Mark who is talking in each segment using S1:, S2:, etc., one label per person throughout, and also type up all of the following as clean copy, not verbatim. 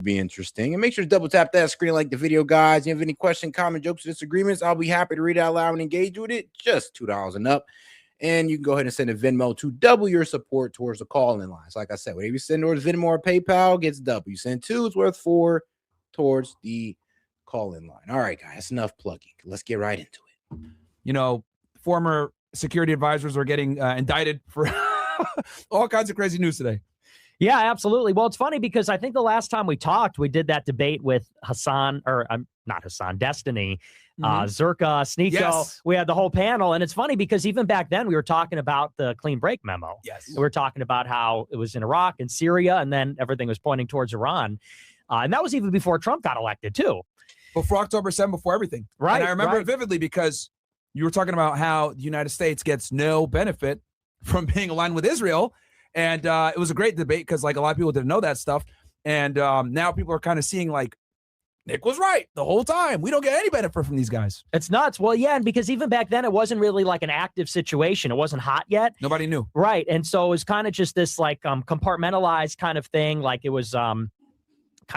S1: Be interesting. And make sure to double tap that screen like the video, guys. If you have any question, comment, jokes, or disagreements, I'll be happy to read it out loud and engage with it. Just $2 and up. And you can go ahead and send a Venmo to double your support towards the call-in lines. Like I said, whatever you send towards Venmo or PayPal gets double. You send 2, it's worth 4 towards the call-in line. All right, guys, enough plugging. Let's get right into it.
S2: You know, former security advisors are getting indicted for all kinds of crazy news today.
S3: Yeah, absolutely. Well, it's funny because I think the last time we talked, we did that debate with Hassan, or not Hassan, Destiny, Zerka, Sneeko.
S2: Yes.
S3: We had the whole panel. And it's funny because even back then we were talking about the clean break memo.
S2: Yes.
S3: We were talking about how it was in Iraq and Syria, and then everything was pointing towards Iran. And that was even before Trump got elected, too.
S2: Before October 7th, before everything.
S3: Right.
S2: And I remember it vividly because you were talking about how the United States gets no benefit from being aligned with Israel. And it was a great debate because, like, a lot of people didn't know that stuff. And now people are kind of seeing, like, Nick was right the whole time. We don't get any benefit from these guys.
S3: It's nuts. Well, yeah, and because even back then it wasn't really like an active situation. It wasn't hot yet.
S2: Nobody knew.
S3: Right. And so it was kind of just this, like, compartmentalized kind of thing. Like, it was kind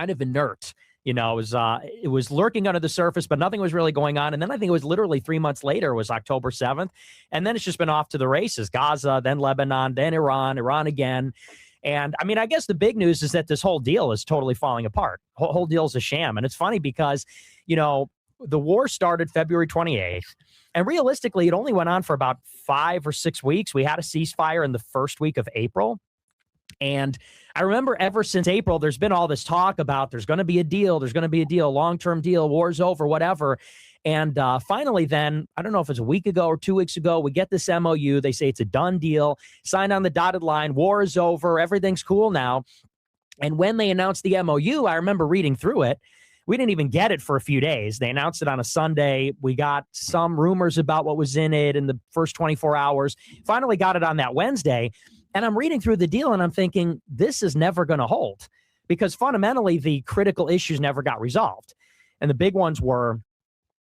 S3: of inert. You know, it was lurking under the surface, but nothing was really going on. And then I think it was literally 3 months later, it was October 7th. And then it's just been off to the races. Gaza, then Lebanon, then Iran again. And I mean, I guess the big news is that this whole deal is totally falling apart. Whole deal is a sham. And it's funny because, you know, the war started February 28th. And realistically, it only went on for about 5 or 6 weeks. We had a ceasefire in the first week of April. And I remember ever since April, there's been all this talk about there's going to be a deal, long-term deal, war's over, whatever. And finally then, I don't know if it's a week ago or 2 weeks ago, we get this MOU. They say it's a done deal, signed on the dotted line, war is over, everything's cool now. And when they announced the MOU, I remember reading through it. We didn't even get it for a few days. They announced it on a Sunday. We got some rumors about what was in it in the first 24 hours. Finally got it on that Wednesday. And I'm reading through the deal and I'm thinking, this is never going to hold because fundamentally the critical issues never got resolved. And the big ones were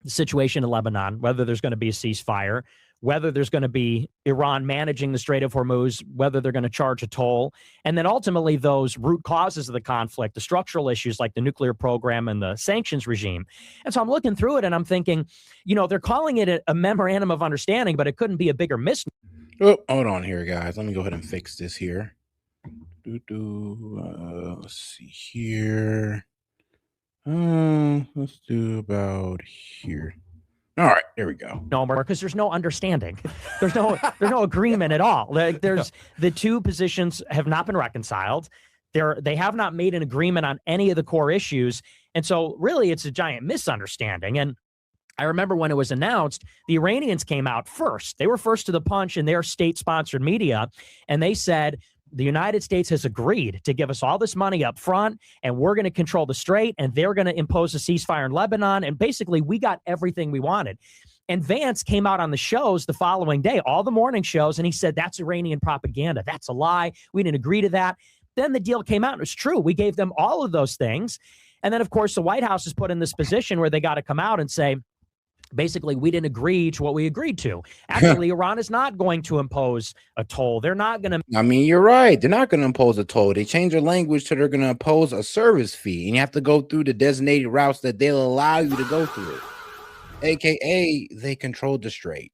S3: the situation in Lebanon, whether there's going to be a ceasefire, whether there's going to be Iran managing the Strait of Hormuz, whether they're going to charge a toll, and then ultimately those root causes of the conflict, the structural issues like the nuclear program and the sanctions regime. And so I'm looking through it and I'm thinking, you know, they're calling it a memorandum of understanding, but it couldn't be a bigger misnomer.
S1: Oh, hold on here, guys. Let me go ahead and fix this here. Let's see here. Let's do about here. All right, there we go.
S3: No more, because there's no understanding. There's no agreement at all. Like, there's the two positions have not been reconciled. They have not made an agreement on any of the core issues, and so really it's a giant misunderstanding. And I remember when it was announced, the Iranians came out first. They were first to the punch in their state-sponsored media, and they said, the United States has agreed to give us all this money up front, and we're going to control the strait, and they're going to impose a ceasefire in Lebanon, and basically we got everything we wanted. And Vance came out on the shows the following day, all the morning shows, and he said, that's Iranian propaganda. That's a lie. We didn't agree to that. Then the deal came out, and it was true. We gave them all of those things. And then, of course, the White House is put in this position where they got to come out and say, basically, we didn't agree to what we agreed to. Actually, Iran is not going to impose a toll. They're not going to.
S1: I mean, you're right. They're not going to impose a toll. They changed their language to they're going to impose a service fee. And you have to go through the designated routes that they'll allow you to go through. AKA, they control the strait.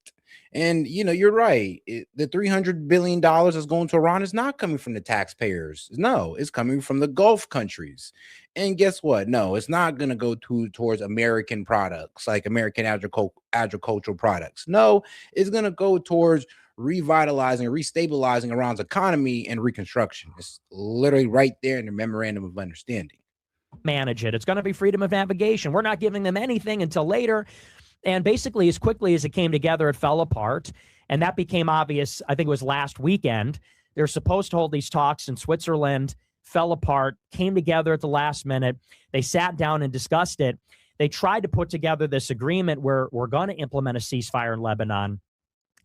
S1: And, you know, you're right. The $300 billion that's going to Iran is not coming from the taxpayers. No, it's coming from the Gulf countries. And guess what? No, it's not going to go towards American products, like American agricultural products. No, it's going to go towards revitalizing, restabilizing Iran's economy and reconstruction. It's literally right there in the memorandum of understanding.
S3: Manage it. It's going to be freedom of navigation. We're not giving them anything until later. And basically, as quickly as it came together, it fell apart. And that became obvious, I think it was last weekend. They're supposed to hold these talks in Switzerland, fell apart, came together at the last minute. They sat down and discussed it. They tried to put together this agreement where we're going to implement a ceasefire in Lebanon.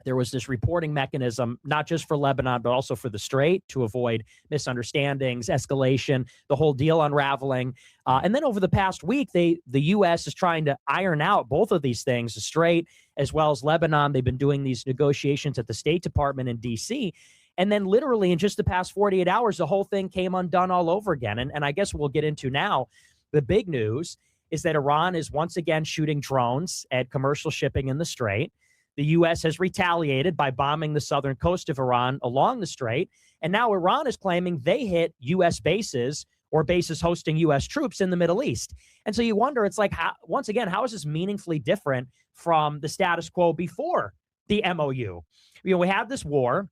S3: There was this reporting mechanism, not just for Lebanon, but also for the Strait to avoid misunderstandings, escalation, the whole deal unraveling. And then over the past week, the U.S. is trying to iron out both of these things, the Strait as well as Lebanon. They've been doing these negotiations at the State Department in D.C., And then literally in just the past 48 hours, the whole thing came undone all over again. And I guess we'll get into now the big news is that Iran is once again shooting drones at commercial shipping in the Strait. The U.S. has retaliated by bombing the southern coast of Iran along the Strait. And now Iran is claiming they hit U.S. bases or bases hosting U.S. troops in the Middle East. And so you wonder, it's like, once again, how is this meaningfully different from the status quo before the MOU? We have this war.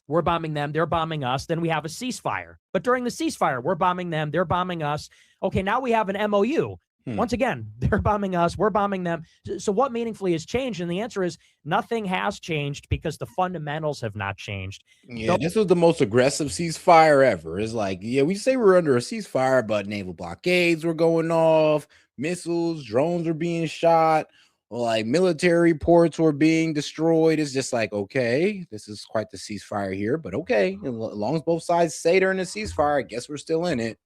S3: We're bombing them. They're bombing us. Then we have a ceasefire. But during the ceasefire, we're bombing them. They're bombing us. Okay, now we have an MOU. Once again, they're bombing us. We're bombing them. So what meaningfully has changed? And the answer is nothing has changed because the fundamentals have not changed.
S1: Yeah, this was the most aggressive ceasefire ever. It's like, yeah, we say we're under a ceasefire, but naval blockades were going off, missiles, drones were being shot, like military ports were being destroyed. It's just like, okay, this is quite the ceasefire here, but okay, as long as both sides say they're in a ceasefire, I guess we're still in it.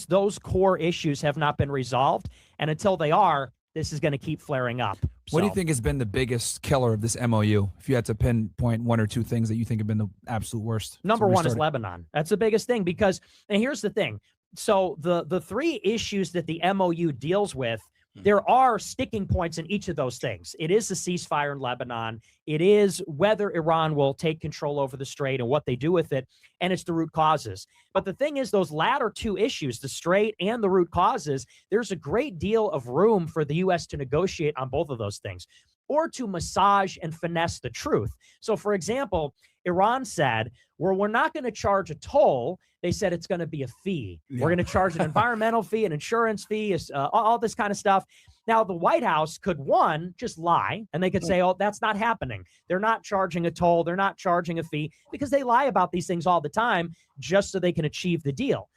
S3: Those core issues have not been resolved, and until they are, this is going to keep flaring up.
S2: What do you think has been the biggest killer of this MOU? If you had to pinpoint one or two things that you think have been the absolute worst.
S3: Number one is Lebanon. That's the biggest thing because, and here's the thing. So the three issues that the MOU deals with, there are sticking points in each of those things. It is the ceasefire in Lebanon. It is whether Iran will take control over the Strait and what they do with it. And it's the root causes. But the thing is, those latter two issues, the Strait and the root causes, there's a great deal of room for the U.S. to negotiate on both of those things or to massage and finesse the truth. So, for example, Iran said, well, we're not going to charge a toll. They said it's going to be a fee. Yeah. We're going to charge an environmental fee, an insurance fee, all this kind of stuff. Now, the White House could, one, just lie, and they could say, oh, that's not happening. They're not charging a toll. They're not charging a fee, because they lie about these things all the time just so they can achieve the deal.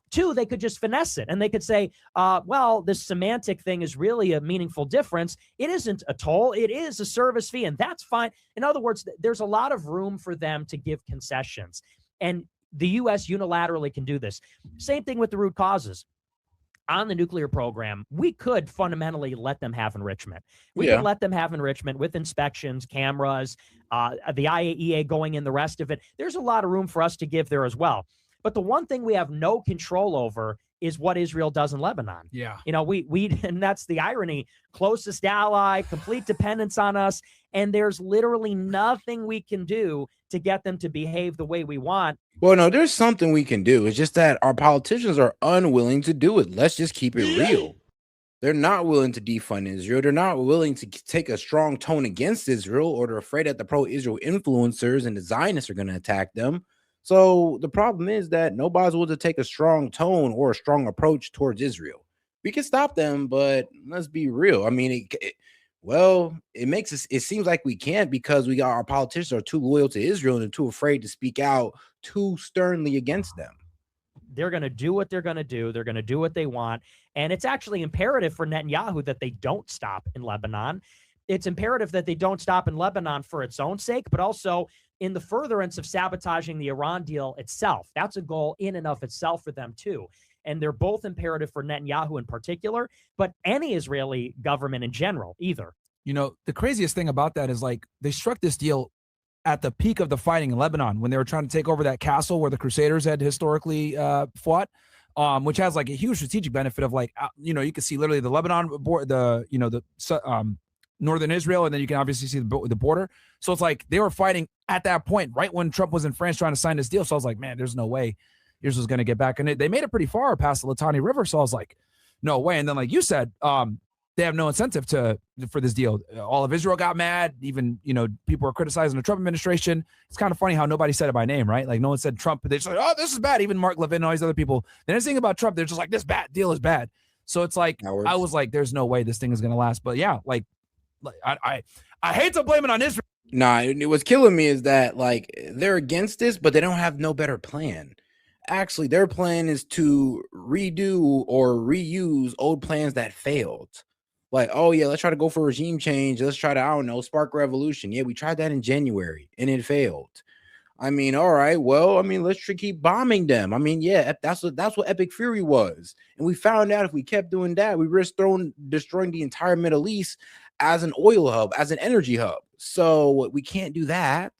S3: Two, they could just finesse it, and they could say, well, this semantic thing is really a meaningful difference. It isn't a toll. It is a service fee, and that's fine. In other words, there's a lot of room for them to give concessions, and the U.S. unilaterally can do this. Same thing with the root causes. On the nuclear program, we could fundamentally let them have enrichment. We could let them have enrichment with inspections, cameras, the IAEA going in, the rest of it. There's a lot of room for us to give there as well. But the one thing we have no control over is what Israel does in Lebanon.
S2: Yeah.
S3: You know, we and that's the irony, closest ally, complete dependence on us. And there's literally nothing we can do to get them to behave the way we want.
S1: Well, no, there's something we can do. It's just that our politicians are unwilling to do it. Let's just keep it real. They're not willing to defund Israel. They're not willing to take a strong tone against Israel, or they're afraid that the pro-Israel influencers and the Zionists are going to attack them. So the problem is that nobody's willing to take a strong tone or a strong approach towards Israel. We can stop them, but let's be real. I mean, it seems like we can't, because our politicians are too loyal to Israel and too afraid to speak out too sternly against them.
S3: They're going to do what they're going to do. They're going to do what they want. And it's actually imperative for Netanyahu that they don't stop in Lebanon. It's imperative that they don't stop in Lebanon for its own sake, but also in the furtherance of sabotaging the Iran deal itself. That's a goal in and of itself for them too. And they're both imperative for Netanyahu in particular, but any Israeli government in general, either.
S2: You know, the craziest thing about that is, like, they struck this deal at the peak of the fighting in Lebanon when they were trying to take over that castle where the Crusaders had historically fought, which has like a huge strategic benefit of, like, you know, you can see literally the Lebanon border, northern Israel, and then you can obviously see the border. So it's like they were fighting at that point, right when Trump was in France trying to sign this deal. So I was like, man, there's no way Israel's going to get back. And they made it pretty far past the Litani River. So I was like, no way. And then, like you said, they have no incentive for this deal. All of Israel got mad. Even, you know, people were criticizing the Trump administration. It's kind of funny how nobody said it by name, right? Like, no one said Trump. They just like, oh, this is bad. Even Mark Levin and all these other people. The next thing about Trump, they're just like, this deal is bad. So it's like, I was like, there's no way this thing is going to last. But yeah, like I hate to blame it on Israel.
S1: Nah, what's killing me is that, like, they're against this, but they don't have no better plan. Actually, their plan is to redo or reuse old plans that failed. Like, oh yeah, let's try to go for regime change. Let's try to, I don't know, spark revolution. Yeah, we tried that in January and it failed. I mean, all right, well, I mean, let's keep bombing them. I mean, yeah, that's what Epic Fury was. And we found out if we kept doing that, we risked destroying the entire Middle East as an oil hub, as an energy hub. So we can't do that.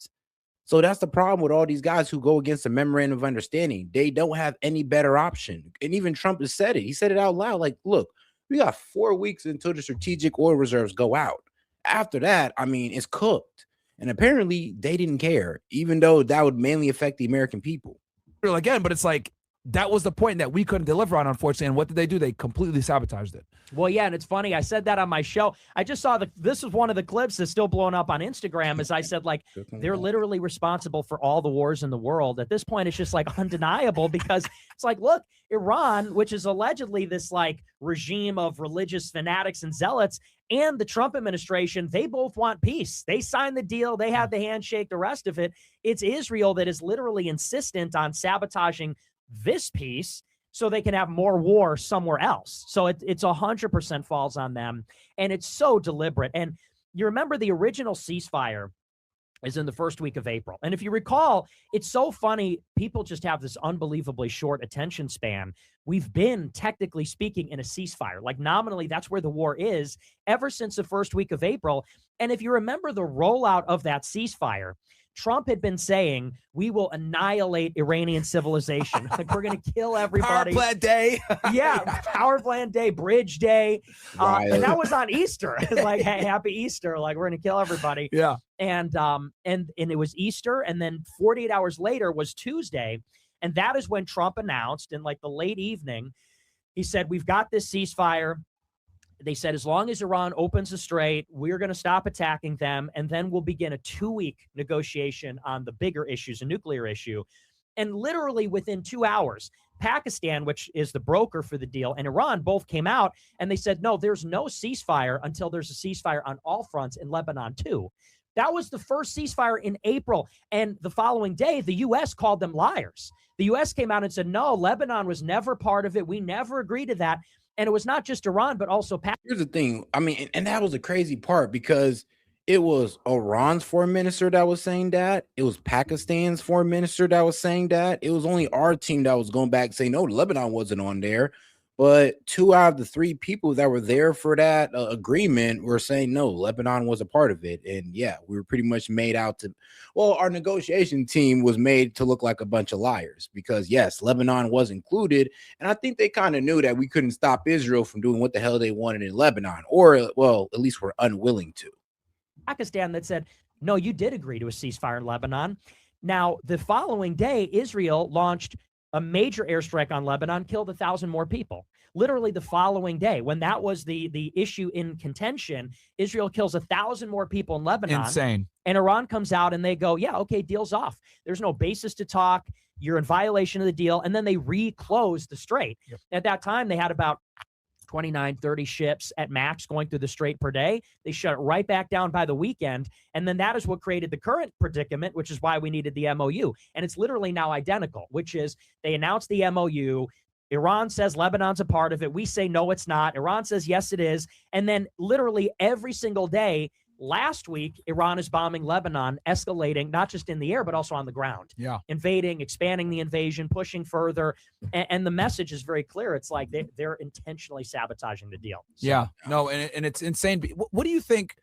S1: So that's the problem with all these guys who go against the memorandum of understanding. They don't have any better option. And even Trump has said it. He said it out loud. Like, look, we got 4 weeks until the strategic oil reserves go out. After that, I mean, it's cooked. And apparently they didn't care, even though that would mainly affect the American people.
S2: Again, but it's like that was the point that we couldn't deliver on, unfortunately. And what did they do? They completely sabotaged it.
S3: Well, yeah, and it's funny. I said that on my show. I just saw this is one of the clips that's still blowing up on Instagram. As I said, like, they're literally responsible for all the wars in the world. At this point, it's just like undeniable because it's like, look, Iran, which is allegedly this like regime of religious fanatics and zealots, and the Trump administration, they both want peace. They signed the deal. They had the handshake, the rest of it. It's Israel that is literally insistent on sabotaging this peace so they can have more war somewhere else. So it's 100% falls on them. And it's so deliberate. And you remember the original ceasefire is in the first week of April. And if you recall, it's so funny. People just have this unbelievably short attention span. We've been, technically speaking, in a ceasefire. Like nominally, that's where the war is ever since the first week of April. And if you remember the rollout of that ceasefire, Trump had been saying, we will annihilate Iranian civilization. Like, we're going to kill everybody.
S2: Power plant day.
S3: Yeah, power plant day, bridge day. And that was on Easter. Like, hey, happy Easter. Like, we're going to kill everybody.
S2: Yeah.
S3: And it was Easter. And then 48 hours later was Tuesday. And that is when Trump announced in like the late evening, he said, we've got this ceasefire. They said, as long as Iran opens the strait, we're going to stop attacking them, and then we'll begin a 2-week negotiation on the bigger issues, a nuclear issue. And literally within 2 hours, Pakistan, which is the broker for the deal, and Iran both came out, and they said, no, there's no ceasefire until there's a ceasefire on all fronts in Lebanon, too. That was the first ceasefire in April. And the following day, the U.S. called them liars. The U.S. came out and said, no, Lebanon was never part of it. We never agreed to that. And it was not just Iran, but also Pakistan.
S1: Here's the thing. I mean, and that was the crazy part because it was Iran's foreign minister that was saying that. It was Pakistan's foreign minister that was saying that. It was only our team that was going back saying, no, Lebanon wasn't on there. But 2 out of the 3 people that were there for that agreement were saying, no, Lebanon was a part of it. And yeah, we were pretty much made out to, well, our negotiation team was made to look like a bunch of liars because, yes, Lebanon was included. And I think they kind of knew that we couldn't stop Israel from doing what the hell they wanted in Lebanon, or, well, at least we're unwilling to.
S3: Pakistan that said, no, you did agree to a ceasefire in Lebanon. Now, the following day, Israel launched a major airstrike on Lebanon, killed 1,000 more people. Literally the following day, when that was the issue in contention, Israel kills 1,000 more people in Lebanon.
S2: Insane.
S3: And Iran comes out and they go, yeah, okay, deal's off. There's no basis to talk. You're in violation of the deal. And then they reclosed the strait. Yep. At that time, they had about 29, 30 ships at max going through the strait per day. They shut it right back down by the weekend. And then that is what created the current predicament, which is why we needed the MOU. And it's literally now identical, which is they announced the MOU. Iran says Lebanon's a part of it. We say, no, it's not. Iran says, yes, it is. And then literally every single day, last week, Iran is bombing Lebanon, escalating, not just in the air, but also on the ground.
S2: Yeah.
S3: Invading, expanding the invasion, pushing further. And the message is very clear. It's like they're intentionally sabotaging the deal. So,
S2: yeah. No, and it's insane. What do you think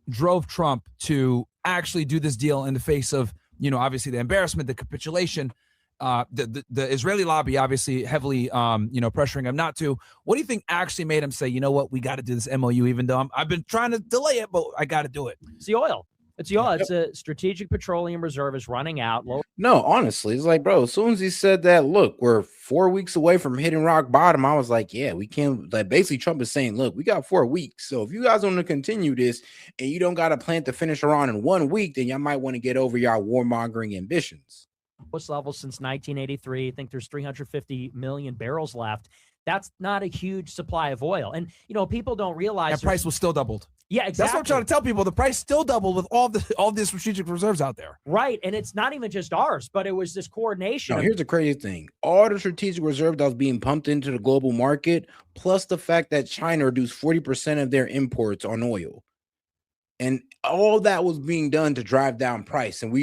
S2: drove Trump to actually do this deal in the face of, obviously the embarrassment, the capitulation, the Israeli lobby obviously heavily, pressuring him not to? What do you think actually made him say, you know what, we got to do this MOU, even though I've been trying to delay it, but I got to do it?
S3: It's the oil. It's the oil. It's a strategic petroleum reserve is running out.
S1: No, honestly, it's like, bro, as soon as he said that, look, we're 4 weeks away from hitting rock bottom, I was like, yeah, we can't. Like, basically, Trump is saying, look, we got 4 weeks. So if you guys want to continue this and you don't got a plan to finish Iran in 1 week, then y'all might want to get over your warmongering ambitions.
S3: Lowest level since 1983. I think there's 350 million barrels left. That's not a huge supply of oil. And, people don't realize
S2: that price was still doubled.
S3: Yeah, exactly.
S2: That's what I'm trying to tell people. The price still doubled with all the strategic reserves out there.
S3: Right. And it's not even just ours, but it was this coordination.
S1: No, here's the crazy thing. All the strategic reserve that was being pumped into the global market, plus the fact that China reduced 40% of their imports on oil. And all that was being done to drive down price. And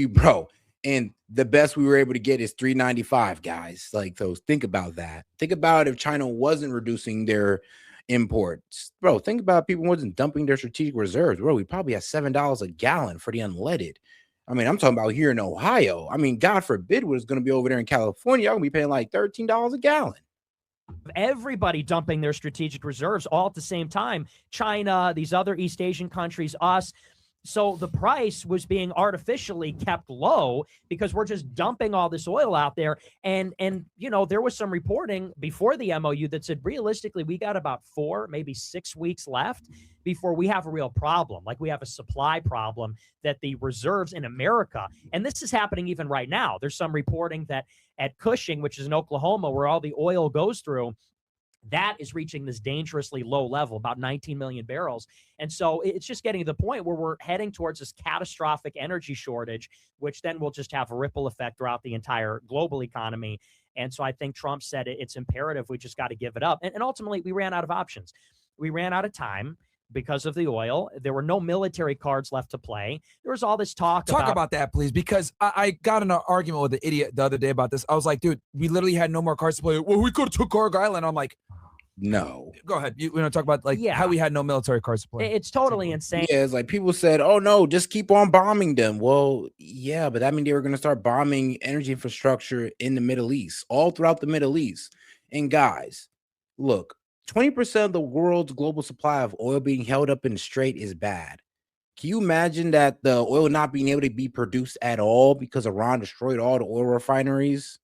S1: and the best we were able to get is $3.95, guys. Like, those, think about that. Think about if China wasn't reducing their imports, bro. Think about people wasn't dumping their strategic reserves, bro. We probably had $7 a gallon for the unleaded. I mean, I'm talking about here in Ohio. I mean, God forbid what's going to be over there in California. Y'all going to be paying like $13 a gallon.
S3: Everybody dumping their strategic reserves all at the same time. China, these other East Asian countries, us. So the price was being artificially kept low because we're just dumping all this oil out there. And you know, there was some reporting before the MOU that said realistically we got about 4, maybe 6 weeks left before we have a real problem. Like we have a supply problem, that the reserves in America, and this is happening even right now. There's some reporting that at Cushing, which is in Oklahoma, where all the oil goes through, that is reaching this dangerously low level, about 19 million barrels. And so it's just getting to the point where we're heading towards this catastrophic energy shortage, which then will just have a ripple effect throughout the entire global economy. And so I think Trump said it's imperative. We just got to give it up. And ultimately, we ran out of options. We ran out of time because of the oil. There were no military cards left to play. There was all this talk
S2: about that, please, because I got in an argument with the idiot the other day about this. I was like, dude, we literally had no more cards to play. Well, we could have took Carg Island. I'm like,
S1: no.
S2: Go ahead. You want to talk about how we had no military cards to play?
S3: It's totally insane.
S1: Yeah, it's like people said, oh, no, just keep on bombing them. Well, yeah, but that means they were going to start bombing energy infrastructure in the Middle East, all throughout the Middle East. And guys, look, 20% of the world's global supply of oil being held up in the Strait is bad. Can you imagine that the oil not being able to be produced at all because Iran destroyed all the oil refineries?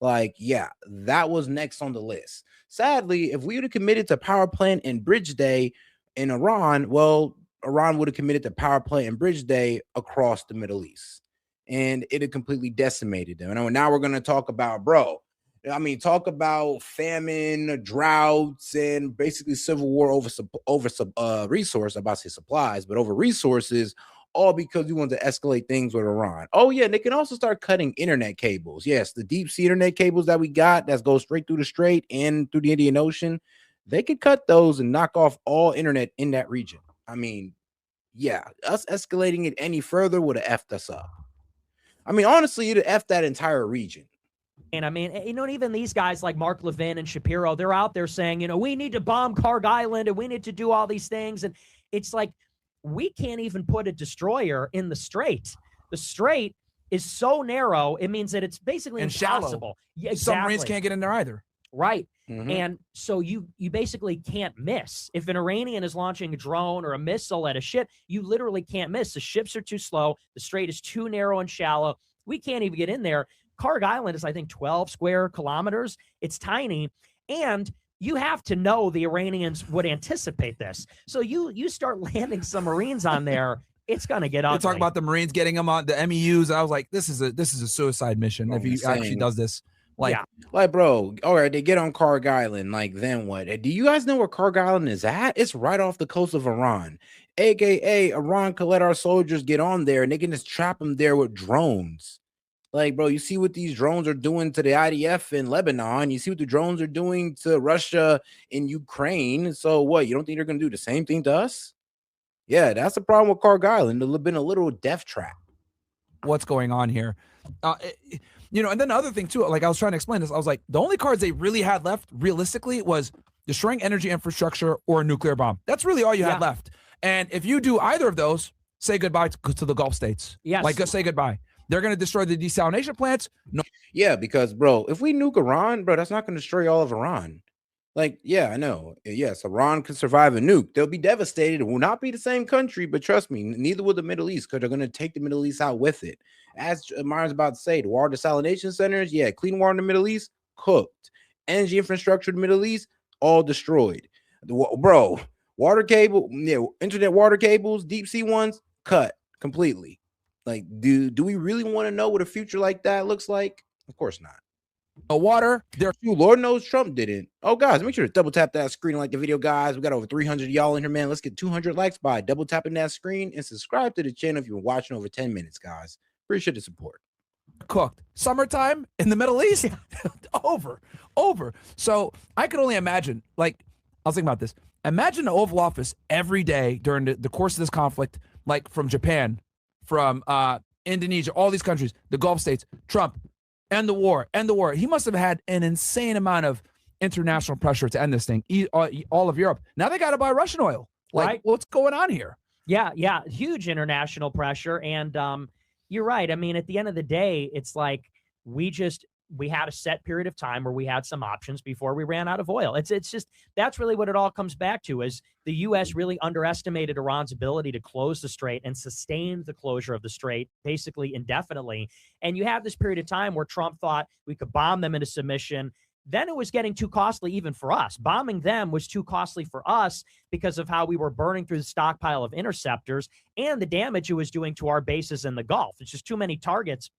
S1: Like, yeah, that was next on the list. Sadly, if we would have committed to power plant and bridge day in Iran, well, Iran would have committed to power plant and bridge day across the Middle East. And it had completely decimated them. And now we're going to talk about, talk about famine, droughts, and basically civil war over resource. I'm about to say supplies, but over resources, all because you want to escalate things with Iran. Oh, yeah, and they can also start cutting internet cables. Yes, the deep sea internet cables that we got that go straight through the Strait and through the Indian Ocean, they could cut those and knock off all internet in that region. I mean, yeah, us escalating it any further would have effed us up. I mean, honestly, you'd have effed that entire region.
S3: And I mean, you know, even these guys like Mark Levin and Shapiro, they're out there saying, you know, we need to bomb Carg Island and we need to do all these things. And it's like, we can't even put a destroyer in the Strait. The Strait is so narrow, it means that it's basically impossible.
S2: Yeah, exactly. Submarines can't get in there either.
S3: Right. Mm-hmm. And so you basically can't miss. If an Iranian is launching a drone or a missile at a ship, you literally can't miss. The ships are too slow. The Strait is too narrow and shallow. We can't even get in there. Carg Island is, I think, 12 square kilometers. It's tiny. And you have to know the Iranians would anticipate this. So you start landing some Marines on there, it's going to get ugly.
S2: You're talking about the Marines getting them on the MEUs. I was like, this is a suicide mission if he actually does this.
S1: Like, bro, all right, they get on Carg Island. Like, then what? Do you guys know where Carg Island is at? It's right off the coast of Iran. AKA, Iran could let our soldiers get on there and they can just trap them there with drones. Like, bro, you see what these drones are doing to the IDF in Lebanon. You see what the drones are doing to Russia in Ukraine. So what? You don't think they're going to do the same thing to us? Yeah, that's the problem with Carg Island. It'll have been a little death trap.
S2: What's going on here? You know, and then the other thing too, like I was trying to explain this, I was like, the only cards they really had left realistically was destroying energy infrastructure or a nuclear bomb. That's really all you had left. And if you do either of those, say goodbye to the Gulf states.
S3: Yes.
S2: Like, just say goodbye. They're going to destroy the desalination plants. No.
S1: Yeah, because, bro, if we nuke Iran, bro, that's not going to destroy all of Iran. Like, yeah, I know. Yes, Iran could survive a nuke. They'll be devastated. It will not be the same country, but trust me, neither will the Middle East, because they're going to take the Middle East out with it. As Myron's about to say, the water desalination centers, yeah, clean water in the Middle East, cooked. Energy infrastructure in the Middle East, all destroyed. Bro, water cable, internet water cables, deep sea ones, cut completely. Like, do we really want to know what a future like that looks like? Of course not.
S2: No water.
S1: Lord knows Trump didn't. Oh, guys, make sure to double tap that screen and like the video, guys. We got over 300 of y'all in here, man. Let's get 200 likes by double tapping that screen and subscribe to the channel if you've been watching over 10 minutes, guys. Appreciate the support.
S2: Cooked. Summertime in the Middle East? Over. So I could only imagine, like, I was thinking about this. Imagine the Oval Office every day during the course of this conflict, like from Japan, from Indonesia, all these countries, the Gulf states, Trump, end the war. He must have had an insane amount of international pressure to end this thing, all of Europe. Now they got to buy Russian oil. Like,
S3: right?
S2: What's going on here?
S3: Yeah, huge international pressure. And, You're right. I mean, at the end of the day, it's like we had a set period of time where we had some options before we ran out of oil. It's just that's really what it all comes back to is the US really underestimated Iran's ability to close the strait and sustain the closure of the strait basically indefinitely. And you have this period of time where Trump thought we could bomb them into submission. Then it was getting too costly even for us. Bombing them was too costly for us because of how we were burning through the stockpile of interceptors and the damage it was doing to our bases in the Gulf. It's just too many targets.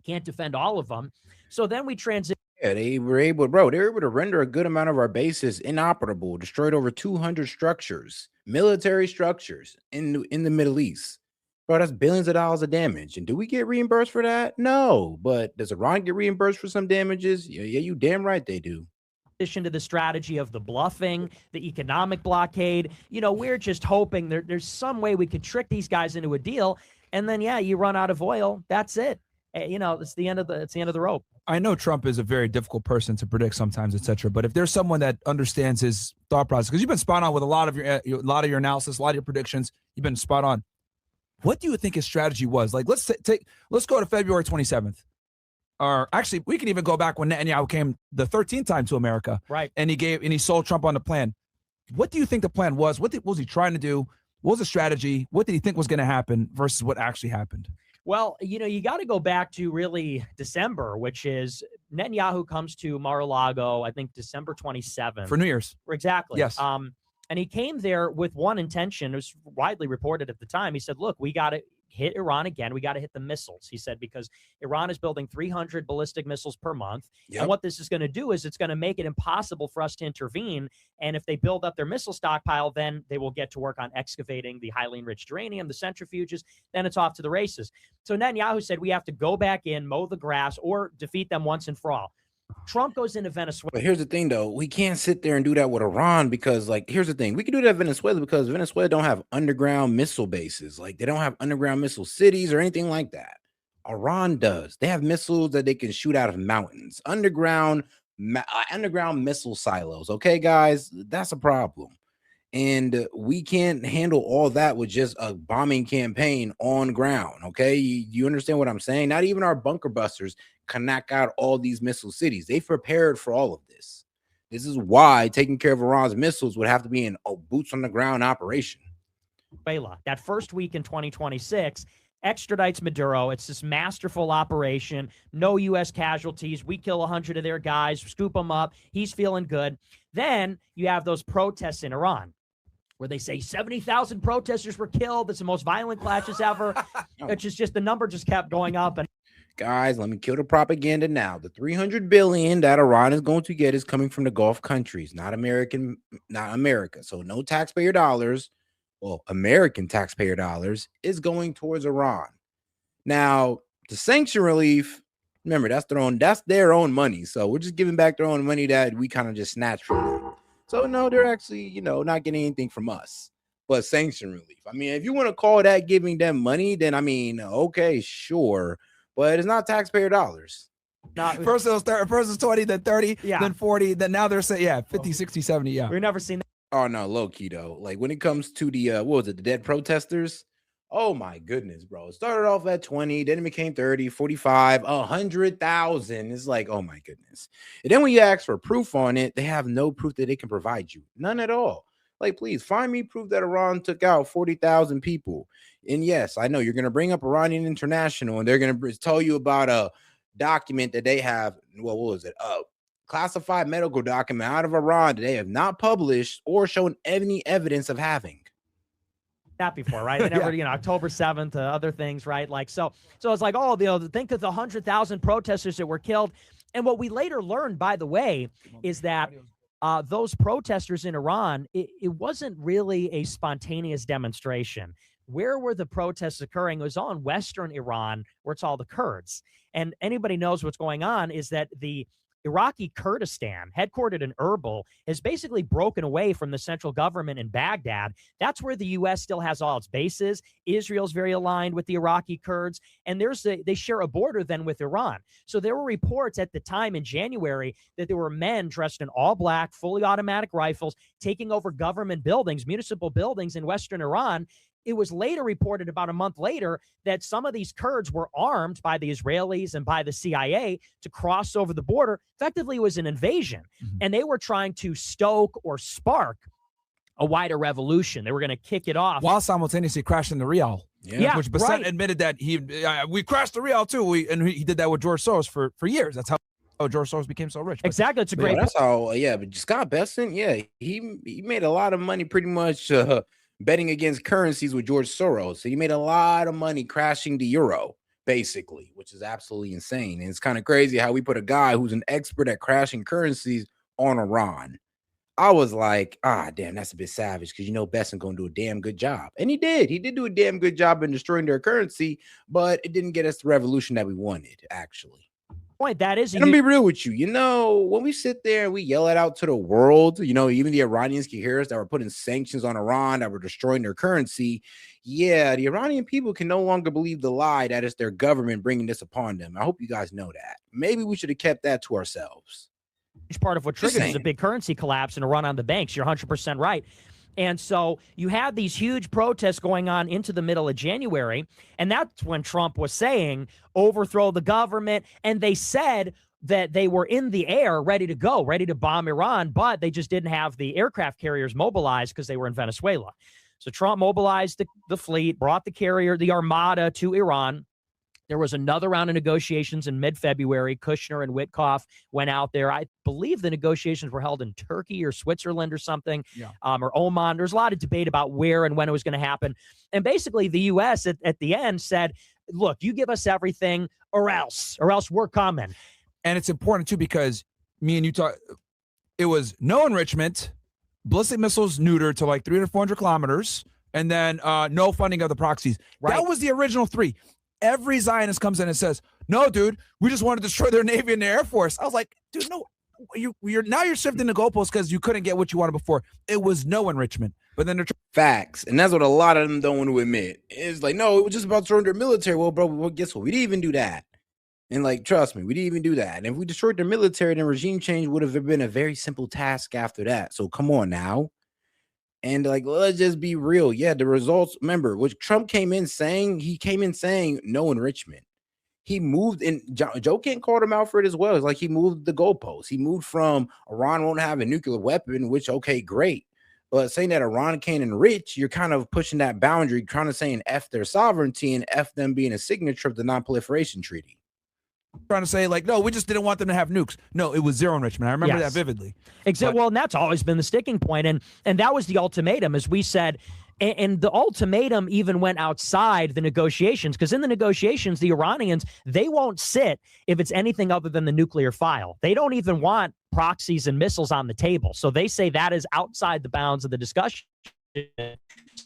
S3: Can't defend all of them. So then we transition.
S1: Yeah, they were able, bro. They were able to render a good amount of our bases inoperable, destroyed over 200 structures, military structures in the Middle East. Bro, that's billions of dollars of damage. And do we get reimbursed for that? No. But does Iran get reimbursed for some damages? Yeah, you damn right they do.
S3: To the strategy of the bluffing, the economic blockade. You know, we're just hoping there's some way we could trick these guys into a deal. And then, yeah, you run out of oil. That's it. You know, it's the end of the rope.
S2: I know Trump is a very difficult person to predict sometimes, etc. But if there's someone that understands his thought process, because you've been spot on with a lot of your analysis, a lot of your predictions, you've been spot on. What do you think his strategy was? Like, let's go to February 27th. Or actually, we can even go back when Netanyahu came the 13th time to America,
S3: right?
S2: And he sold Trump on the plan. What do you think the plan was? What was he trying to do? What was the strategy? What did he think was going to happen versus what actually happened?
S3: Well, you know, you got to go back to really December, which is Netanyahu comes to Mar-a-Lago, I think December 27th.
S2: For New Year's.
S3: Exactly.
S2: Yes.
S3: And he came there with one intention. It was widely reported at the time. He said, look, we got to hit Iran again. We got to hit the missiles. He said, because Iran is building 300 ballistic missiles per month. Yep. And what this is going to do is it's going to make it impossible for us to intervene. And if they build up their missile stockpile, then they will get to work on excavating the highly enriched uranium, the centrifuges. Then it's off to the races. So Netanyahu said, we have to go back in, mow the grass, or defeat them once and for all. Trump goes into Venezuela.
S1: But here's the thing, though. We can't sit there and do that with Iran because, like, here's the thing. We can do that in Venezuela because Venezuela don't have underground missile bases. Like, they don't have underground missile cities or anything like that. Iran does. They have missiles that they can shoot out of mountains. Underground missile silos. Okay, guys? That's a problem. And we can't handle all that with just a bombing campaign on ground. Okay, you understand what I'm saying? Not even our bunker busters can knock out all these missile cities. They prepared for all of this. This is why taking care of Iran's missiles would have to be an boots on the ground operation.
S3: That first week in 2026 extradites Maduro. It's this masterful operation. No U.S. casualties. We kill 100 of their guys, scoop them up. He's feeling good. Then you have those protests in Iran, where they say 70,000 protesters were killed. It's the most violent clashes ever. It's just the number just kept going up. And
S1: guys, let me kill the propaganda now. The $300 billion that Iran is going to get is coming from the Gulf countries, not America. So no taxpayer dollars, well, American taxpayer dollars is going towards Iran. Now, the sanction relief, remember, that's their own money. So we're just giving back their own money that we kind of just snatched from them. So no, they're actually, not getting anything from us, but sanction relief. I mean, if you want to call that giving them money, then I mean, okay, sure, but it's not taxpayer dollars.
S2: First it was 20, then 30, then 40, then now they're saying, 50, 60, 70, yeah.
S3: We've never seen that.
S1: Oh no, low key though. Like when it comes to the what was it, the dead protesters? Oh my goodness, bro. It started off at 20, then it became 30, 45, 100,000. It's like, oh my goodness. And then when you ask for proof on it, they have no proof that they can provide you. None at all. Like, please find me proof that Iran took out 40,000 people. And yes, I know you're going to bring up Iranian International and they're going to tell you about a document that they have. What was it? Classified medical document out of Iran that they have not published or shown any evidence of having.
S3: That before, right? They never, October 7th, other things, right? Like, so it's like, oh, think of the 100,000 protesters that were killed. And what we later learned, by the way, is that those protesters in Iran, it wasn't really a spontaneous demonstration. Where were the protests occurring? It was all in Western Iran, where it's all the Kurds. And anybody knows what's going on is that the Iraqi Kurdistan, headquartered in Erbil, has basically broken away from the central government in Baghdad. That's where the U.S. still has all its bases. Israel's very aligned with the Iraqi Kurds, and they share a border then with Iran. So there were reports at the time in January that there were men dressed in all black, fully automatic rifles, taking over government buildings, municipal buildings in Western Iran. it was later reported about a month later that some of these Kurds were armed by the Israelis and by the CIA to cross over the border. Effectively, it was an invasion. And they were trying to stoke or spark a wider revolution. They were going to kick it off
S2: while simultaneously crashing the real.
S3: Yeah,
S2: which Bassett
S3: right.
S2: admitted that we crashed the real too. And he did that with George Soros for years. That's how George Soros became so rich. But,
S3: exactly. It's a great.
S1: That's how. Yeah, but Scott Bessent, he made a lot of money pretty much betting against currencies with George Soros. So he made a lot of money crashing the euro, basically, which is absolutely insane. And it's kind of crazy how we put a guy who's an expert at crashing currencies on Iran. I was like, damn, that's a bit savage because Bessent gonna do a damn good job. And he did. He did do a damn good job in destroying their currency, but it didn't get us the revolution that we wanted, actually.
S3: Point that is,
S1: I'm gonna be real with you. When we sit there and we yell it out to the world, even the Iranians can hear us that we're putting sanctions on Iran, that we're destroying their currency. Yeah, the Iranian people can no longer believe the lie that it's their government bringing this upon them. I hope you guys know that. Maybe we should have kept that to ourselves.
S3: Part of what triggered is a big currency collapse and a run on the banks. You're 100% right. And so you had these huge protests going on into the middle of January. And that's when Trump was saying, overthrow the government. And they said that they were in the air, ready to go, ready to bomb Iran, but they just didn't have the aircraft carriers mobilized because they were in Venezuela. So Trump mobilized the fleet, brought the Armada to Iran. There was another round of negotiations in mid-February. Kushner and Witkoff went out there. I believe the negotiations were held in Turkey or Switzerland or something, or Oman. There's a lot of debate about where and when it was going to happen. And basically the U.S. at the end said, look, you give us everything or else we're coming.
S2: And it's important, too, because me and you talk, it was no enrichment, ballistic missiles neutered to like 300, 400 kilometers, and then no funding of the proxies. Right. That was the original three. Every Zionist comes in and says, no, dude, we just want to destroy their Navy and their Air Force. I was like, dude, no, you're shifting the goalposts because you couldn't get what you wanted before. It was no enrichment. But then they're
S1: facts. And that's what a lot of them don't want to admit. It's like, no, it was just about destroying their military. Well, bro, guess what? We didn't even do that. And like, trust me, we didn't even do that. And if we destroyed their military, then regime change would have been a very simple task after that. So come on now. And like, let's just be real. Yeah, the results, remember, what Trump came in saying no enrichment. He moved, and Joe Kent called him out for it as well. It's like he moved the goalposts. He moved from Iran won't have a nuclear weapon, which, okay, great. But saying that Iran can't enrich, you're kind of pushing that boundary, trying to say F their sovereignty and F them being a signature of the non-proliferation treaty.
S2: Trying to say like, no, we just didn't want them to have nukes. No, it was zero enrichment. I remember that vividly.
S3: Exactly. Well, and that's always been the sticking point. And that was the ultimatum, as we said. And the ultimatum even went outside the negotiations, because in the negotiations, the Iranians, they won't sit if it's anything other than the nuclear file. They don't even want proxies and missiles on the table. So they say that is outside the bounds of the discussion.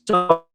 S3: So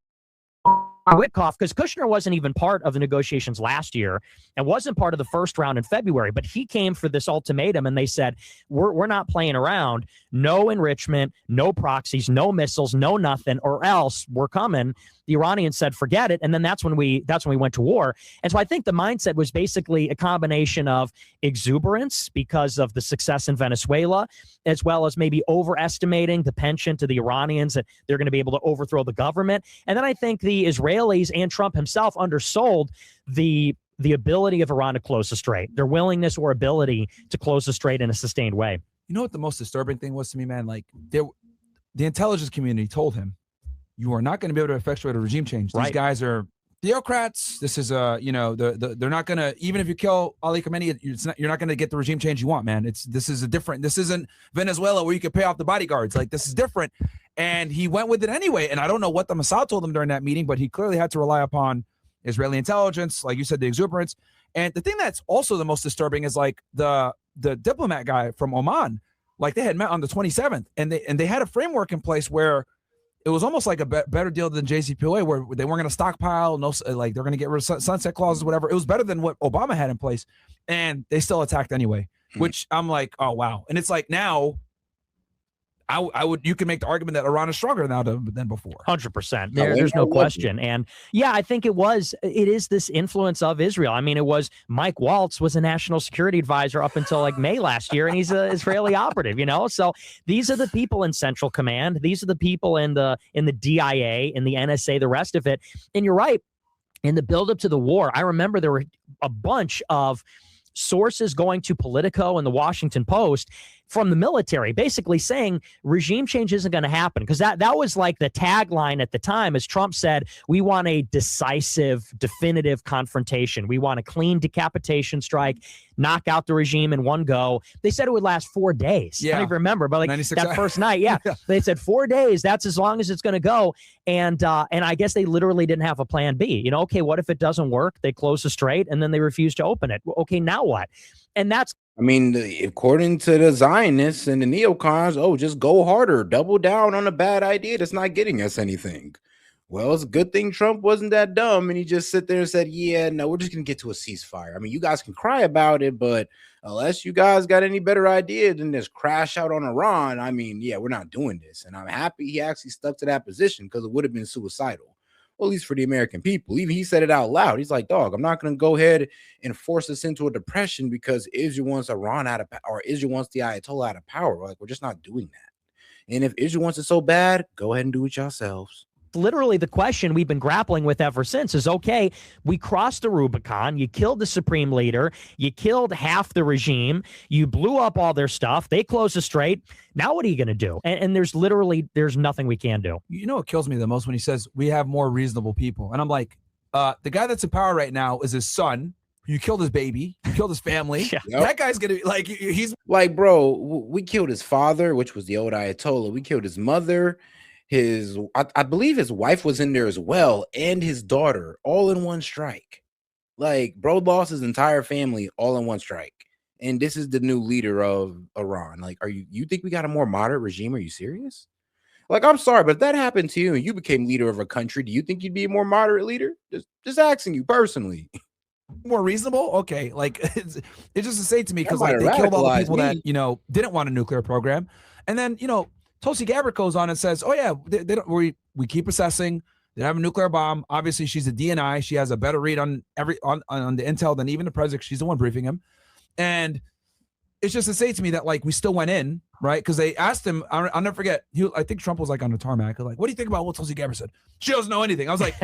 S3: Witkoff, because Kushner wasn't even part of the negotiations last year and wasn't part of the first round in February, but he came for this ultimatum and they said, we're not playing around. No enrichment, no proxies, no missiles, no nothing, or else we're coming. The Iranians said, forget it. And then that's when we went to war. And so I think the mindset was basically a combination of exuberance because of the success in Venezuela, as well as maybe overestimating the penchant to the Iranians that they're going to be able to overthrow the government. And then I think the Israelis and Trump himself undersold the ability of Iran to close the strait, their willingness or ability to close the strait in a sustained way.
S2: You know what the most disturbing thing was to me, man? Like the intelligence community told him, you are not going to be able to effectuate a regime change. These guys are theocrats. This is they're not going to, even if you kill Ali Khamenei, you're not going to get the regime change you want, man. This isn't Venezuela where you can pay off the bodyguards. Like, this is different. And he went with it anyway. And I don't know what the Mossad told him during that meeting, but he clearly had to rely upon Israeli intelligence, like you said, the exuberance. And the thing that's also the most disturbing is like the diplomat guy from Oman. Like, they had met on the 27th, and they had a framework in place where it was almost like a better deal than JCPOA, where they weren't going to stockpile, like they're going to get rid of sunset clauses, whatever. It was better than what Obama had in place, and they still attacked anyway, which I'm like, oh, wow. And it's like now, I would. You can make the argument that Iran is stronger now than before.
S3: 100%. There's no question. And yeah, I think it is this influence of Israel. I mean, it was Mike Waltz was a national security advisor up until like May last year, and he's an Israeli operative, So these are the people in Central Command. These are the people in the DIA, in the NSA, the rest of it. And you're right. In the buildup to the war, I remember there were a bunch of sources going to Politico and the Washington Post from the military, basically saying regime change isn't going to happen, because that was like the tagline at the time, as Trump said, we want a decisive, definitive confrontation. We want a clean decapitation strike, knock out the regime in one go. They said it would last 4 days. I don't even remember, but like that first night, they said 4 days. That's as long as it's going to go. And I guess they literally didn't have a plan B. Okay, what if it doesn't work? They close the strait and then they refuse to open it. Okay, now what? And that's,
S1: I mean, according to the Zionists and the neocons, just go harder, double down on a bad idea that's not getting us anything. Well, it's a good thing Trump wasn't that dumb and he just sit there and said, yeah, no, we're just going to get to a ceasefire. I mean, you guys can cry about it, but unless you guys got any better idea than this crash out on Iran, I mean, yeah, we're not doing this. And I'm happy he actually stuck to that position, because it would have been suicidal. Well, at least for the American people. Even he said it out loud. He's like, dog, I'm not going to go ahead and force us into a depression because Israel wants Iran out of power, or Israel wants the Ayatollah out of power. Like, we're just not doing that. And if Israel wants it so bad, go ahead and do it yourselves.
S3: Literally the question we've been grappling with ever since is, okay, we crossed the Rubicon, you killed the supreme leader, you killed half the regime, you blew up all their stuff, they closed the strait. Now what are you going to do? And there's nothing we can do.
S2: What kills me the most when he says we have more reasonable people. And I'm like, the guy that's in power right now is his son. You killed his baby, you killed his family.
S1: Yep.
S2: That guy's going to be like, he's
S1: like, bro, we killed his father, which was the old Ayatollah. We killed his mother. I believe his wife was in there as well, and his daughter, all in one strike. Like, bro lost his entire family all in one strike. And this is the new leader of Iran. Like, you think we got a more moderate regime? Are you serious? Like, I'm sorry, but if that happened to you and you became leader of a country, do you think you'd be a more moderate leader? Just asking you personally.
S2: More reasonable? Okay. Like, it's just to say to me, because like they killed all the people that, didn't want a nuclear program. And then, Tulsi Gabbard goes on and says, "Oh yeah, they don't. We keep assessing. They have a nuclear bomb. Obviously, she's a DNI. She has a better read on the intel than even the president. She's the one briefing him." And it's just to say to me that like we still went in, right? Because they asked him. I'll never forget. I think Trump was like on the tarmac, like, "What do you think about what Tulsi Gabbard said?" She doesn't know anything. I was like,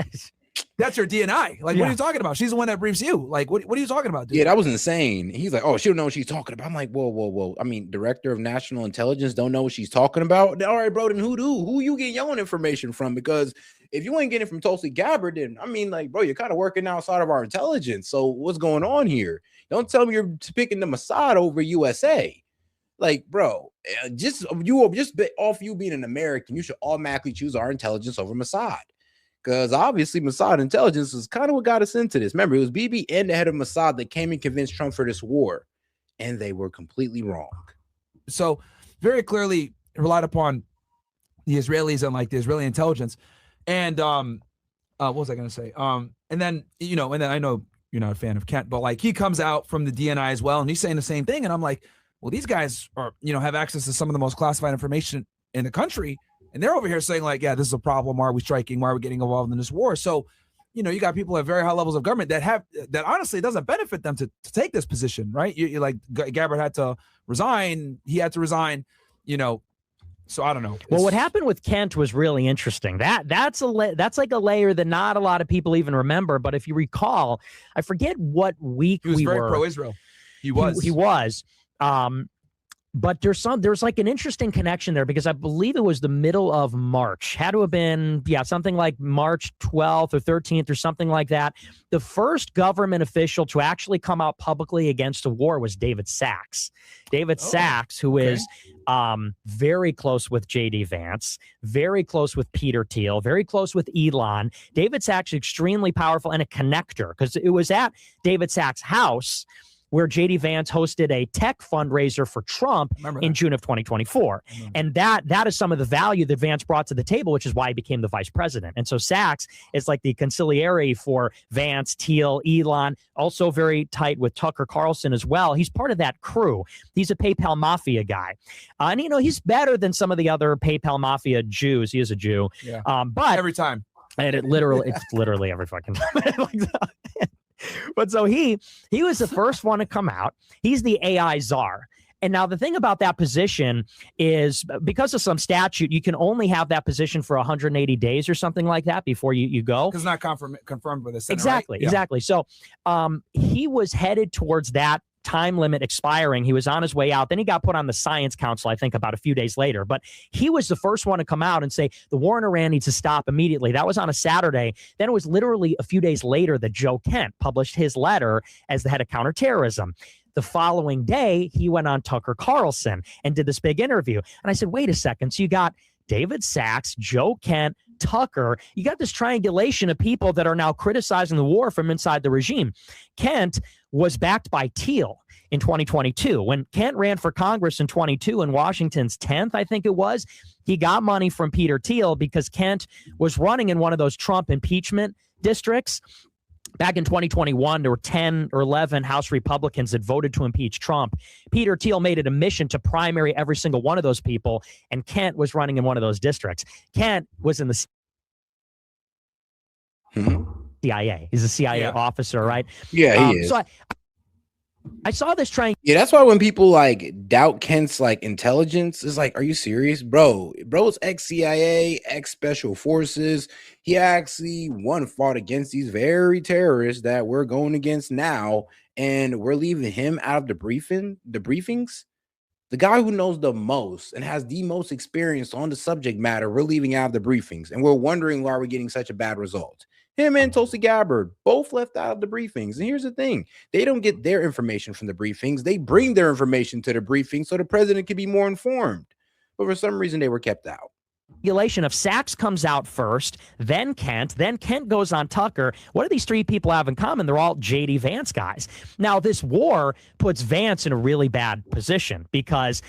S2: "That's her DNI. Like, what are you talking about? She's the one that briefs you. Like, what are you talking about, dude?"
S1: Yeah, that was insane. He's like, "Oh, she don't know what she's talking about." I'm like, whoa. I mean, director of national intelligence don't know what she's talking about. All right, bro, then who you get your own information from? Because if you ain't getting it from Tulsi Gabbard, then I mean, like, bro, you're kind of working outside of our intelligence. So what's going on here? Don't tell me you're picking the Mossad over USA. Like, bro, just off you being an American, you should automatically choose our intelligence over Mossad. Because obviously Mossad intelligence is kind of what got us into this. Remember, it was Bibi and the head of Mossad that came and convinced Trump for this war, and they were completely wrong.
S2: So very clearly relied upon the Israelis and like the Israeli intelligence. And what was I going to say? And then I know you're not a fan of Kent, but like he comes out from the DNI as well, and he's saying the same thing. And I'm like, well, these guys are have access to some of the most classified information in the country. And they're over here saying like, yeah, this is a problem. Why are we striking? Why are we getting involved in this war? So, you got people at very high levels of government that honestly doesn't benefit them to take this position, right? You like Gabbard had to resign. He had to resign, so I don't know.
S3: Well, what happened with Kent was really interesting. That's like a layer that not a lot of people even remember. But if you recall, I forget what week
S2: he was very pro-Israel. He was.
S3: But there's like an interesting connection there, because I believe it was the middle of March. Had to have been, something like March 12th or 13th or something like that. The first government official to actually come out publicly against a war was David Sachs. Sachs, who is very close with J.D. Vance, very close with Peter Thiel, very close with Elon. David Sachs is extremely powerful and a connector, because it was at David Sachs' house where J.D. Vance hosted a tech fundraiser for Trump in June of 2024. And that is some of the value that Vance brought to the table, which is why he became the vice president. And so Sachs is like the consigliere for Vance, Thiel, Elon, also very tight with Tucker Carlson as well. He's part of that crew. He's a PayPal mafia guy. And, he's better than some of the other PayPal mafia Jews. He is a Jew.
S2: Yeah.
S3: But
S2: every time.
S3: And it's literally every fucking time. But so he was the first one to come out. He's the AI czar. And now the thing about that position is because of some statute, you can only have that position for 180 days or something like that before you go.
S2: Because it's not confirmed by the Senate,
S3: Exactly,
S2: right?
S3: exactly. So he was headed towards that time limit expiring. He was on his way out. Then he got put on the Science Council, I think, about a few days later. But he was the first one to come out and say the war in Iran needs to stop immediately. That was on a Saturday. Then it was literally a few days later that Joe Kent published his letter as the head of counterterrorism. The following day, he went on Tucker Carlson and did this big interview. And I said, wait a second. So you got David Sachs, Joe Kent, Tucker. You got this triangulation of people that are now criticizing the war from inside the regime. Kent was backed by Thiel in 2022. When Kent ran for Congress in 22 in Washington's 10th, I think it was, he got money from Peter Thiel because Kent was running in one of those Trump impeachment districts. Back in 2021, there were 10 or 11 House Republicans that voted to impeach Trump. Peter Thiel made it a mission to primary every single one of those people, and Kent was running in one of those districts. Kent was in the CIA. He's a CIA officer, right?
S1: Yeah, he is.
S3: So I saw this trying.
S1: Yeah, that's why when people doubt Kent's intelligence, it's like, are you serious, bro? Bro's ex-CIA, ex-Special Forces. He actually fought against these very terrorists that we're going against now, and we're leaving him out of the briefings. The guy who knows the most and has the most experience on the subject matter, we're leaving out of the briefings, and we're wondering why we're getting such a bad result. Him and Tulsi Gabbard both left out of the briefings. And here's the thing. They don't get their information from the briefings. They bring their information to the briefing so the president can be more informed. But for some reason, they were kept out.
S3: Regulation of Sachs comes out first, then Kent goes on Tucker. What do these three people have in common? They're all J.D. Vance guys. Now, this war puts Vance in a really bad position because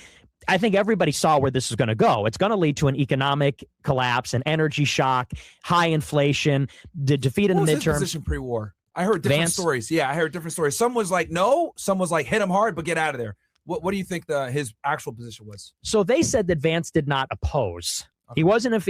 S3: I think everybody saw where this is going to go. It's going to lead to an economic collapse, an energy shock, high inflation, the defeat in the midterms. What was his
S2: position pre-war? I heard different stories. Yeah, I heard different stories. Some was like, no. Some was like, hit him hard, but get out of there. What do you think his actual position was?
S3: So they said that Vance did not oppose. Okay.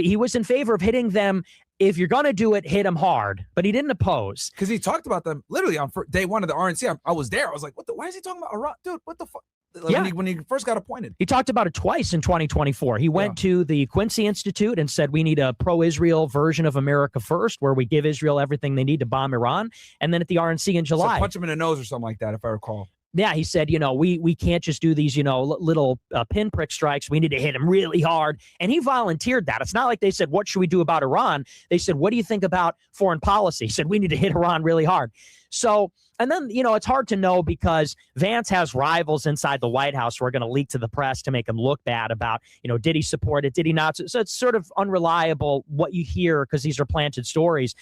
S3: He was in favor of hitting them. If you're going to do it, hit them hard. But he didn't oppose.
S2: Because he talked about them literally on day one of the RNC. I was there. I was like, why is he talking about Iran? Dude, what the fuck? When he first got appointed.
S3: He talked about it twice in 2024. He went to the Quincy Institute and said, we need a pro-Israel version of America First, where we give Israel everything they need to bomb Iran. And then at the RNC in July.
S2: So punch him in the nose or something like that, if I recall.
S3: Yeah, he said, we can't just do these, little pinprick strikes. We need to hit him really hard. And he volunteered that. It's not like they said, what should we do about Iran? They said, what do you think about foreign policy? He said, we need to hit Iran really hard. So, and then, it's hard to know because Vance has rivals inside the White House who are going to leak to the press to make him look bad about, did he support it? Did he not? So it's sort of unreliable what you hear because these are planted stories.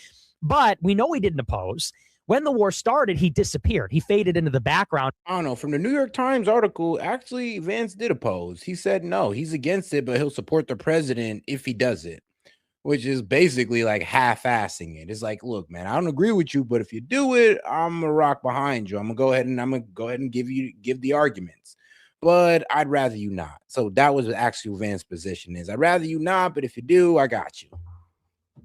S3: But we know he didn't oppose. When the war started, he disappeared. He faded into the background.
S1: I don't know. From the New York Times article, actually, Vance did oppose. He said no, he's against it, but he'll support the president if he does it, which is basically like half-assing it. It's like, look, man, I don't agree with you, but if you do it, I'm gonna rock behind you. I'm gonna go ahead and give the arguments, but I'd rather you not. So that was actually Vance's position is, I'd rather you not, but if you do, I got you.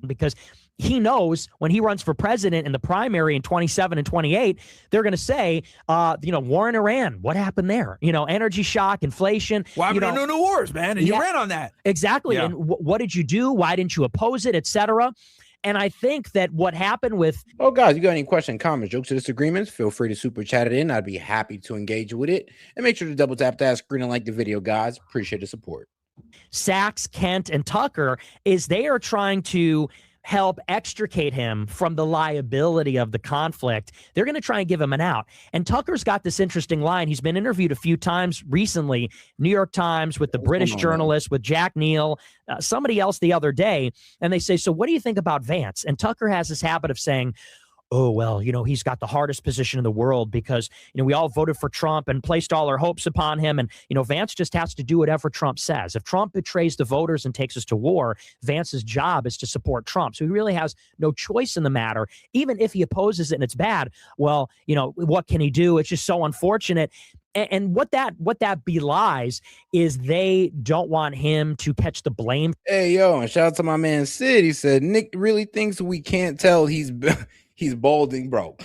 S3: Because he knows when he runs for president in the primary in 27 and 28, they're going to say, war in Iran. What happened there? Energy shock, inflation.
S2: Why haven't no new wars, man? And you ran on that.
S3: Exactly. Yeah. And what did you do? Why didn't you oppose it, etc.? And I think that what happened with...
S1: Oh, guys, you got any questions, comments, jokes, or disagreements? Feel free to super chat it in. I'd be happy to engage with it. And make sure to double tap that screen and like the video, guys. Appreciate the support.
S3: Sachs, Kent, and Tucker is they are trying to help extricate him from the liability of the conflict. They're going to try and give him an out. And Tucker's got this interesting line. He's been interviewed a few times recently, New York Times, with the British journalist, with Jack Neal, somebody else the other day. And they say, so what do you think about Vance? And Tucker has this habit of saying, oh, well, he's got the hardest position in the world because, we all voted for Trump and placed all our hopes upon him. And, Vance just has to do whatever Trump says. If Trump betrays the voters and takes us to war, Vance's job is to support Trump. So he really has no choice in the matter. Even if he opposes it and it's bad, well, what can he do? It's just so unfortunate. And what that belies is they don't want him to catch the blame.
S1: Hey, yo, and shout out to my man Sid. He said Nick really thinks we can't tell he's balding, bro.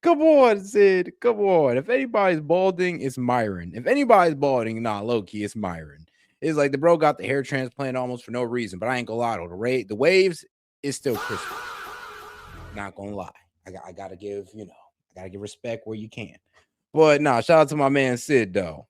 S1: Come on, Sid. Come on. If anybody's balding, it's Myron. If anybody's balding, nah, low key, it's Myron. It's like the bro got the hair transplant almost for no reason, but I ain't gonna lie though. The waves is still crispy. Not gonna lie. I gotta give, I gotta give respect where you can. But nah, shout out to my man Sid though.